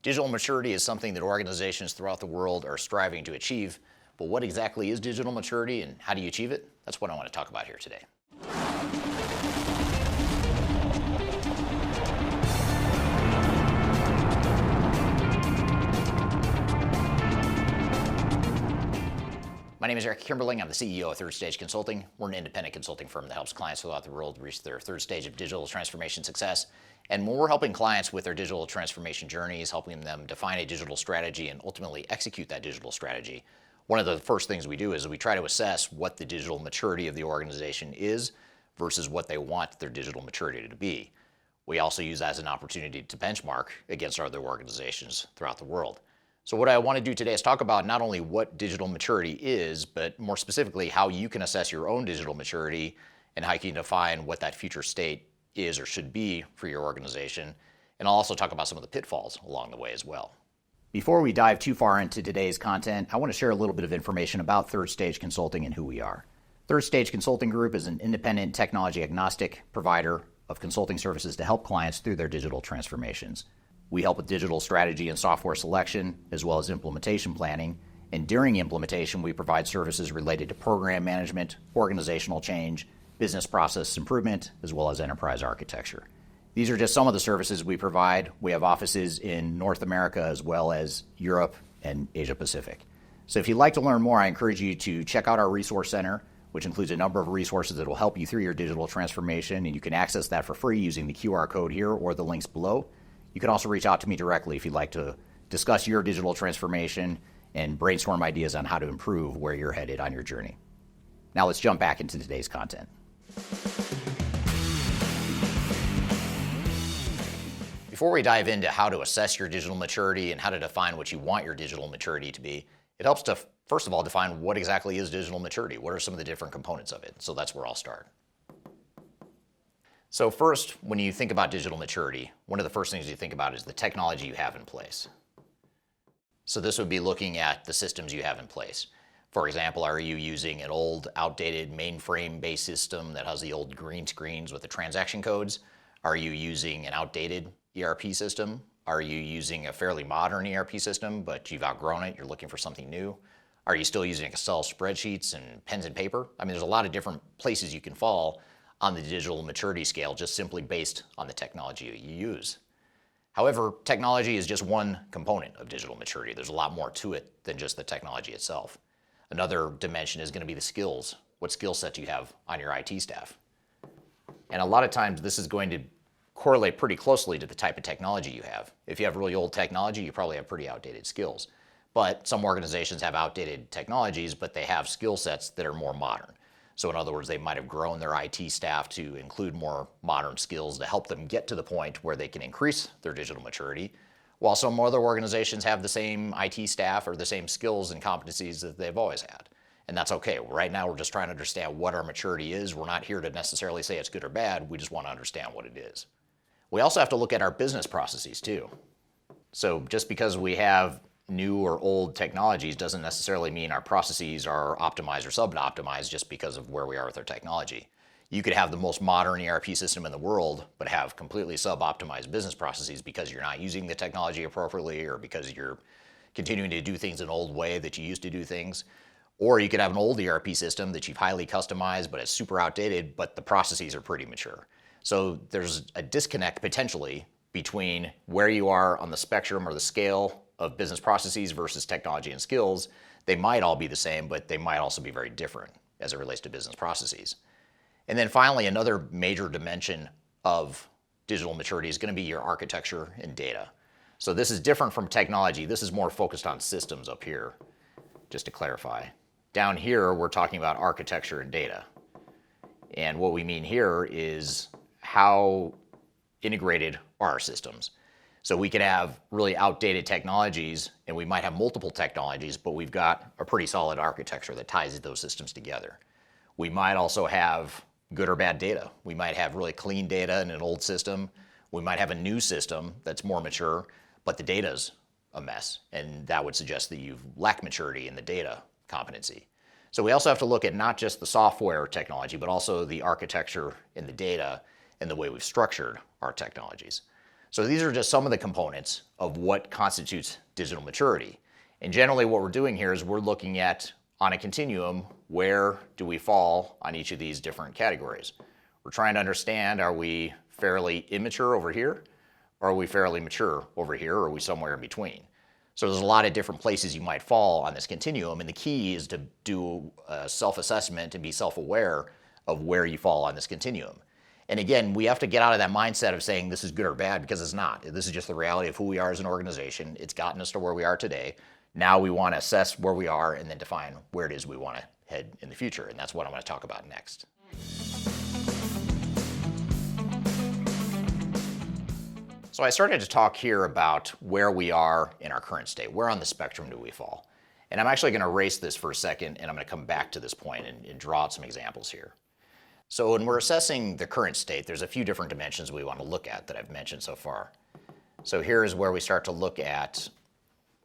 Digital maturity is something that organizations throughout the world are striving to achieve, but what exactly is digital maturity and how do you achieve it? That's what I want to talk about here today. My name is Eric Kimberling. I'm the CEO of Third Stage Consulting. We're an independent consulting firm that helps clients throughout the world reach their third stage of digital transformation success. And when we're helping clients with their digital transformation journeys, helping them define a digital strategy and ultimately execute that digital strategy, one of the first things we do is we try to assess what the digital maturity of the organization is versus what they want their digital maturity to be. We also use that as an opportunity to benchmark against other organizations throughout the world. So what I want to do today is talk about not only what digital maturity is, but more specifically how you can assess your own digital maturity and how you can define what that future state is or should be for your organization. And I'll also talk about some of the pitfalls along the way as well. Before we dive too far into today's content, I want to share a little bit of information about Third Stage Consulting and who we are. Third Stage Consulting Group is an independent technology agnostic provider of consulting services to help clients through their digital transformations. We help with digital strategy and software selection, as well as implementation planning. And during implementation, we provide services related to program management, organizational change, business process improvement, as well as enterprise architecture. These are just some of the services we provide. We have offices in North America, as well as Europe and Asia Pacific. So if you'd like to learn more, I encourage you to check out our resource center, which includes a number of resources that will help you through your digital transformation. And you can access that for free using the QR code here or the links below. You can also reach out to me directly if you'd like to discuss your digital transformation and brainstorm ideas on how to improve where you're headed on your journey. Now let's jump back into today's content. Before we dive into how to assess your digital maturity and how to define what you want your digital maturity to be, it helps to, first of all, define what exactly is digital maturity. What are some of the different components of it? So that's where I'll start. So first, when you think about digital maturity, one of the first things you think about is the technology you have in place. So this would be looking at the systems you have in place. For example, are you using an old, outdated mainframe-based system that has the old green screens with the transaction codes? Are you using an outdated ERP system? Are you using a fairly modern ERP system, but you've outgrown it, you're looking for something new? Are you still using Excel spreadsheets and pens and paper? I mean, there's a lot of different places you can fall on the digital maturity scale just simply based on the technology you use. However, technology is just one component of digital maturity. There's a lot more to it than just the technology itself. Another dimension is going to be the skills. What skill set do you have on your IT staff? And a lot of times this is going to correlate pretty closely to the type of technology you have. If you have really old technology, you probably have pretty outdated skills. But some organizations have outdated technologies, but they have skill sets that are more modern. So in other words, they might have grown their IT staff to include more modern skills to help them get to the point where they can increase their digital maturity, while some other organizations have the same IT staff or the same skills and competencies that they've always had. And that's okay. Right now, we're just trying to understand what our maturity is. We're not here to necessarily say it's good or bad. We just want to understand what it is. We also have to look at our business processes too. So just because we have new or old technologies doesn't necessarily mean our processes are optimized or sub-optimized just because of where we are with our technology. You could have the most modern ERP system in the world, but have completely sub-optimized business processes because you're not using the technology appropriately or because you're continuing to do things an old way that you used to do things. Or you could have an old ERP system that you've highly customized, but it's super outdated, but the processes are pretty mature. So there's a disconnect potentially between where you are on the spectrum or the scale of business processes versus technology and skills. They might all be the same, but they might also be very different as it relates to business processes. And then finally, another major dimension of digital maturity is going to be your architecture and data. So this is different from technology. This is more focused on systems up here, just to clarify. Down here, we're talking about architecture and data. And what we mean here is how integrated are our systems. So we could have really outdated technologies, and we might have multiple technologies, but we've got a pretty solid architecture that ties those systems together. We might also have good or bad data. We might have really clean data in an old system. We might have a new system that's more mature, but the data's a mess, and that would suggest that you lack maturity in the data competency. So we also have to look at not just the software technology, but also the architecture and the data and the way we've structured our technologies. So these are just some of the components of what constitutes digital maturity. And generally what we're doing here is we're looking at, on a continuum, where do we fall on each of these different categories. We're trying to understand, are we fairly immature over here, or are we fairly mature over here, or are we somewhere in between? So there's a lot of different places you might fall on this continuum, and the key is to do a self-assessment and be self-aware of where you fall on this continuum. And again, we have to get out of that mindset of saying this is good or bad, because it's not. This is just the reality of who we are as an organization. It's gotten us to where we are today. Now we want to assess where we are and then define where it is we want to head in the future. And that's what I'm going to talk about next. So I started to talk here about where we are in our current state. Where on the spectrum do we fall? And I'm actually going to erase this for a second, and I'm going to come back to this point and draw out some examples here. So when we're assessing the current state, there's a few different dimensions we want to look at that I've mentioned so far. So here is where we start to look at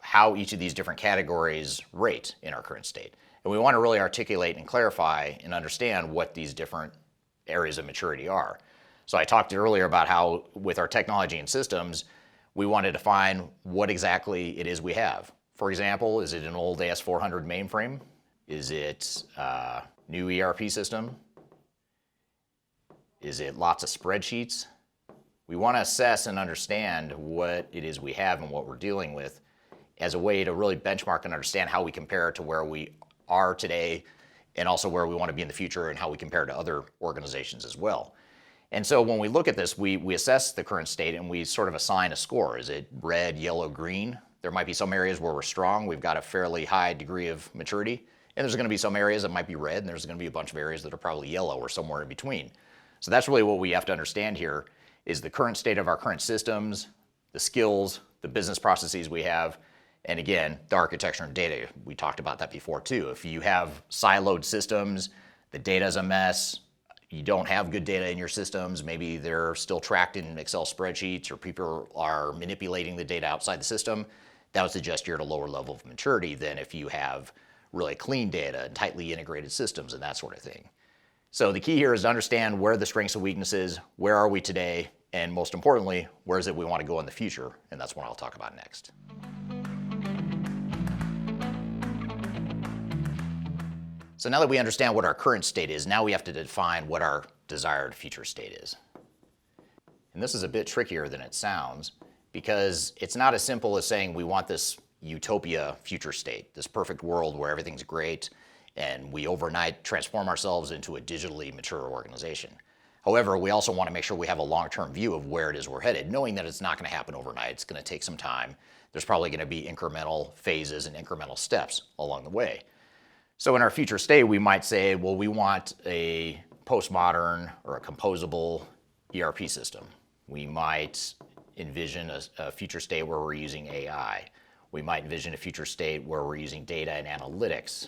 how each of these different categories rate in our current state. And we want to really articulate and clarify and understand what these different areas of maturity are. So I talked earlier about how with our technology and systems, we want to define what exactly it is we have. For example, is it an old AS400 mainframe? Is it a new ERP system? Is it lots of spreadsheets? We want to assess and understand what it is we have and what we're dealing with as a way to really benchmark and understand how we compare to where we are today and also where we want to be in the future and how we compare to other organizations as well. And so when we look at this, we assess the current state and we sort of assign a score. Is it red, yellow, green? There might be some areas where we're strong. We've got a fairly high degree of maturity. And there's going to be some areas that might be red, and there's going to be a bunch of areas that are probably yellow or somewhere in between. So that's really what we have to understand here is the current state of our current systems, the skills, the business processes we have, and again, the architecture and data. We talked about that before too. If you have siloed systems, the data's a mess, you don't have good data in your systems, maybe they're still tracked in Excel spreadsheets or people are manipulating the data outside the system, that would suggest you're at a lower level of maturity than if you have really clean data and tightly integrated systems and that sort of thing. So the key here is to understand where are the strengths and weaknesses, where are we today, and most importantly, where is it we want to go in the future, and that's what I'll talk about next. So now that we understand what our current state is, now we have to define what our desired future state is. And this is a bit trickier than it sounds because it's not as simple as saying we want this utopia future state, this perfect world where everything's great and we overnight transform ourselves into a digitally mature organization. However, we also want to make sure we have a long-term view of where it is we're headed, knowing that it's not going to happen overnight. It's going to take some time. There's probably going to be incremental phases and incremental steps along the way. So in our future state, we might say, well, we want a postmodern or a composable ERP system. We might envision a future state where we're using AI. We might envision a future state where we're using data and analytics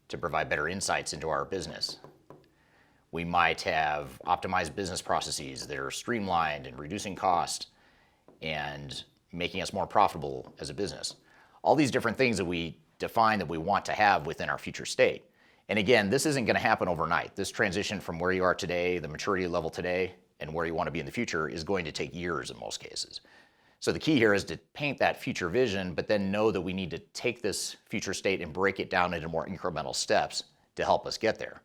to provide better insights into our business. We might have optimized business processes that are streamlined and reducing cost and making us more profitable as a business. All these different things that we define that we want to have within our future state. And again, this isn't going to happen overnight. This transition from where you are today, the maturity level today, and where you want to be in the future is going to take years in most cases. So the key here is to paint that future vision, but then know that we need to take this future state and break it down into more incremental steps to help us get there.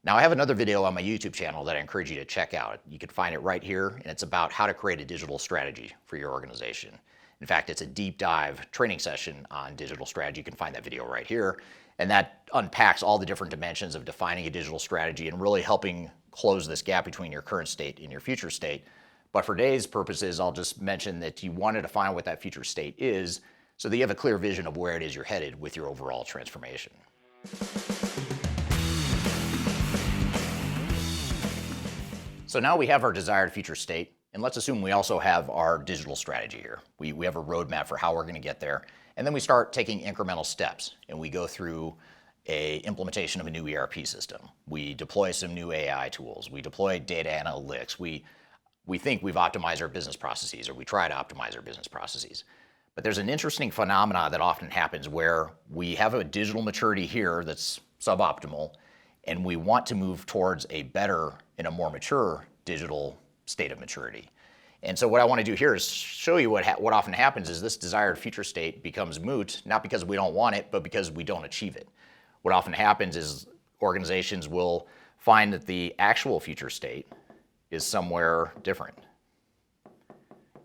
Now, I have another video on my YouTube channel that I encourage you to check out. You can find it right here, and it's about how to create a digital strategy for your organization. In fact, it's a deep dive training session on digital strategy. You can find that video right here, and that unpacks all the different dimensions of defining a digital strategy and really helping close this gap between your current state and your future state. But for today's purposes, I'll just mention that you want to define what that future state is so that you have a clear vision of where it is you're headed with your overall transformation. So now we have our desired future state, and let's assume we also have our digital strategy here. We have a roadmap for how we're going to get there, and then we start taking incremental steps, and we go through a implementation of a new ERP system. We deploy some new AI tools. We deploy data analytics. We think we've optimized our business processes, or we try to optimize our business processes. But there's an interesting phenomena that often happens where we have a digital maturity here that's suboptimal, and we want to move towards a better and a more mature digital state of maturity. And so what I want to do here is show you what often happens is this desired future state becomes moot, not because we don't want it, but because we don't achieve it. What often happens is organizations will find that the actual future state is somewhere different.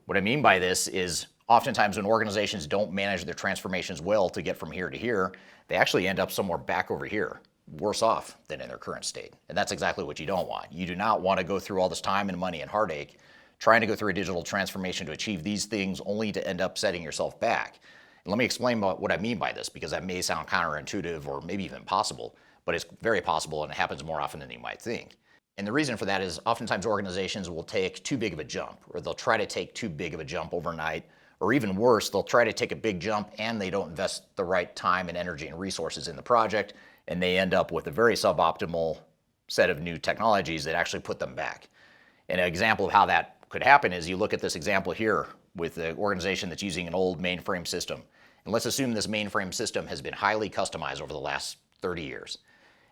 What I mean by this is oftentimes when organizations don't manage their transformations well to get from here to here, they actually end up somewhere back over here, worse off than in their current state. And that's exactly what you don't want. You do not want to go through all this time and money and heartache trying to go through a digital transformation to achieve these things only to end up setting yourself back. And let me explain what I mean by this, because that may sound counterintuitive or maybe even impossible, but it's very possible and it happens more often than you might think. And the reason for that is oftentimes organizations will take too big of a jump, or they'll try to take too big of a jump overnight, or even worse, they'll try to take a big jump and they don't invest the right time and energy and resources in the project, and they end up with a very suboptimal set of new technologies that actually put them back. And an example of how that could happen is you look at this example here with the organization that's using an old mainframe system. And let's assume this mainframe system has been highly customized over the last 30 years.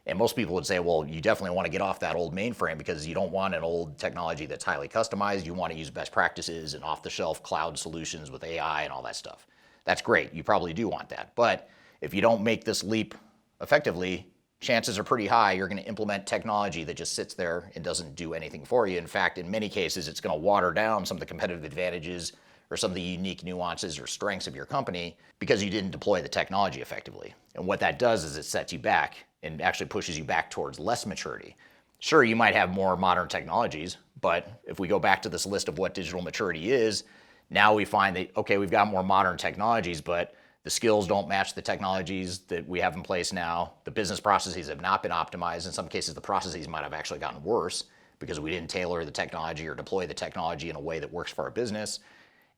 And most people would say, well, you definitely want to get off that old mainframe because you don't want an old technology that's highly customized. You want to use best practices and off-the-shelf cloud solutions with AI and all that stuff. That's great. You probably do want that. But if you don't make this leap effectively, chances are pretty high you're going to implement technology that just sits there and doesn't do anything for you. In fact, in many cases, it's going to water down some of the competitive advantages or some of the unique nuances or strengths of your company because you didn't deploy the technology effectively. And what that does is it sets you back and actually pushes you back towards less maturity. Sure, you might have more modern technologies, but if we go back to this list of what digital maturity is, now we find that, okay, we've got more modern technologies, but the skills don't match the technologies that we have in place now. The business processes have not been optimized. In some cases, the processes might have actually gotten worse because we didn't tailor the technology or deploy the technology in a way that works for our business.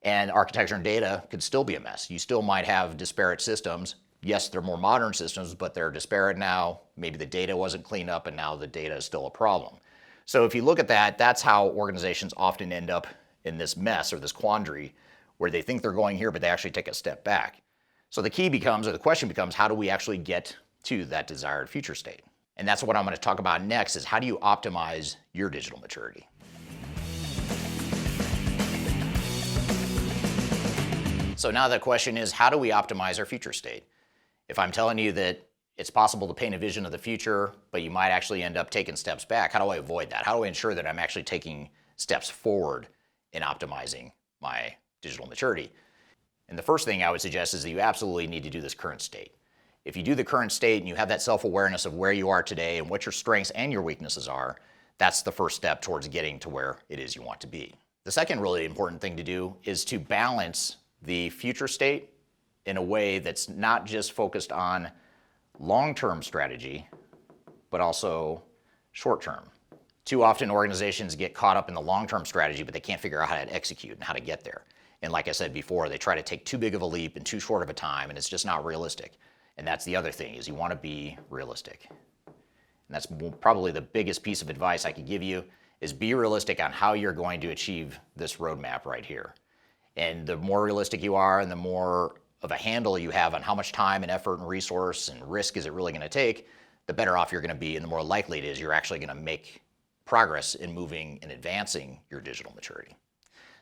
And architecture and data could still be a mess. You still might have disparate systems. Yes, they're more modern systems, but they're disparate now. Maybe the data wasn't cleaned up and now the data is still a problem. So if you look at that, that's how organizations often end up in this mess or this quandary where they think they're going here, but they actually take a step back. So the key becomes, or the question becomes, how do we actually get to that desired future state? And that's what I'm going to talk about next is how do you optimize your digital maturity? So now the question is, how do we optimize our future state? If I'm telling you that it's possible to paint a vision of the future, but you might actually end up taking steps back, how do I avoid that? How do I ensure that I'm actually taking steps forward in optimizing my digital maturity? And the first thing I would suggest is that you absolutely need to do this current state. If you do the current state and you have that self-awareness of where you are today and what your strengths and your weaknesses are, that's the first step towards getting to where it is you want to be. The second really important thing to do is to balance the future state in a way that's not just focused on long-term strategy, but also short-term. Too often organizations get caught up in the long-term strategy, but they can't figure out how to execute and how to get there. And like I said before, they try to take too big of a leap in too short of a time, and it's just not realistic. And that's the other thing, is you want to be realistic. And that's probably the biggest piece of advice I could give you, is be realistic on how you're going to achieve this roadmap right here. And the more realistic you are and the more of a handle you have on how much time and effort and resource and risk is it really going to take, the better off you're going to be and the more likely it is you're actually going to make progress in moving and advancing your digital maturity.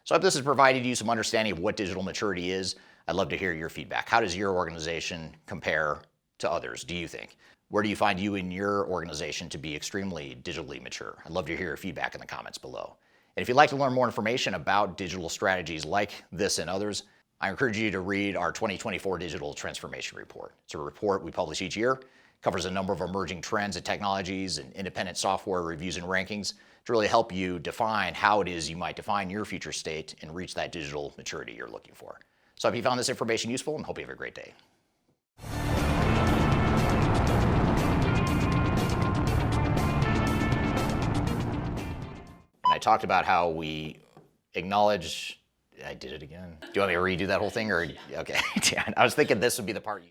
So I hope this has provided you some understanding of what digital maturity is. I'd love to hear your feedback. How does your organization compare to others, do you think? Where do you find you in your organization to be extremely digitally mature? I'd love to hear your feedback in the comments below. And if you'd like to learn more information about digital strategies like this and others, I encourage you to read our 2024 Digital Transformation Report. It's a report we publish each year, covers a number of emerging trends and technologies and independent software reviews and rankings to really help you define how it is you might define your future state and reach that digital maturity you're looking for. So I hope you found this information useful and hope you have a great day. And I talked about how we acknowledge, I did it again. Do you want me to redo that whole thing or, okay. I was thinking this would be the part you